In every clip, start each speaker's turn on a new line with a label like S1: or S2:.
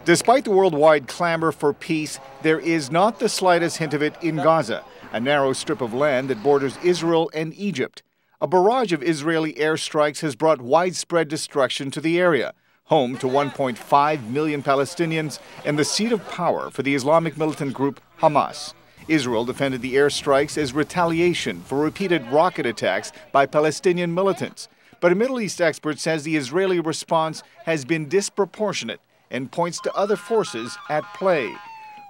S1: Despite the worldwide clamor for peace, there is not the slightest hint of it in Gaza, a narrow strip of land that borders Israel and Egypt. A barrage of Israeli airstrikes has brought widespread destruction to the area, home to 1.5 million Palestinians and the seat of power for the Islamic militant group Hamas. Israel defended the airstrikes as retaliation for repeated rocket attacks by Palestinian militants. But a Middle East expert says the Israeli response has been disproportionate and points to other forces at play.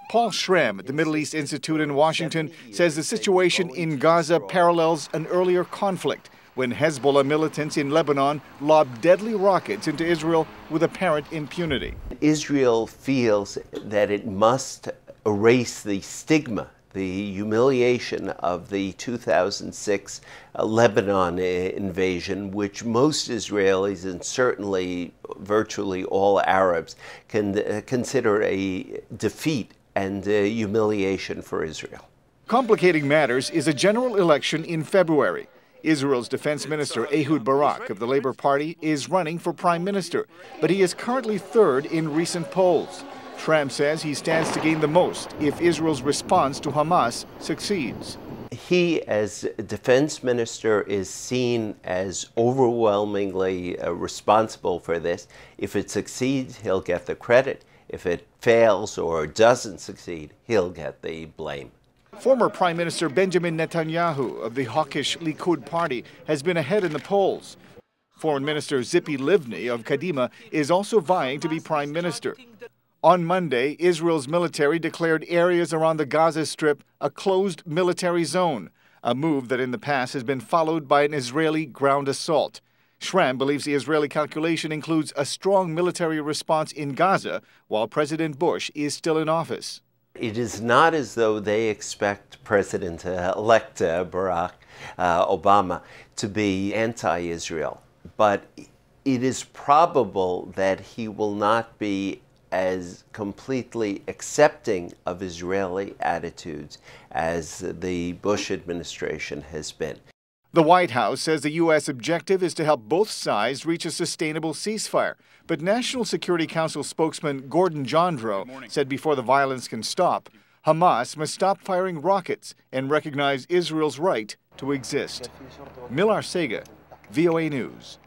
S1: Paul Schramm at the Middle East Institute in Washington says the situation in Gaza parallels an earlier conflict when Hezbollah militants in Lebanon lobbed deadly rockets into Israel with apparent impunity.
S2: Israel feels that it must erase the stigma, the humiliation of the 2006 Lebanon invasion, which most Israelis and certainly virtually all Arabs can consider a defeat and humiliation for Israel.
S1: Complicating matters is a general election in February. Israel's defense minister Ehud Barak of the Labour Party is running for prime minister, but he is currently third in recent polls. Schramm says he stands to gain the most if Israel's response to Hamas succeeds.
S2: He, as defense minister, is seen as overwhelmingly responsible for this. If it succeeds, he'll get the credit. If it fails or doesn't succeed, he'll get the blame.
S1: Former Prime Minister Benjamin Netanyahu of the hawkish Likud party has been ahead in the polls. Foreign Minister Tzipi Livni of Kadima is also vying to be prime minister. On Monday, Israel's military declared areas around the Gaza Strip a closed military zone, a move that in the past has been followed by an Israeli ground assault. Schramm believes the Israeli calculation includes a strong military response in Gaza while President Bush is still in office.
S2: It is not as though they expect President-elect Barack Obama to be anti-Israel, but it is probable that he will not be as completely accepting of Israeli attitudes as the Bush administration has been.
S1: The White House says the U.S. objective is to help both sides reach a sustainable ceasefire. But National Security Council spokesman Gordon Jondro said before the violence can stop, Hamas must stop firing rockets and recognize Israel's right to exist. Arcega, VOA News.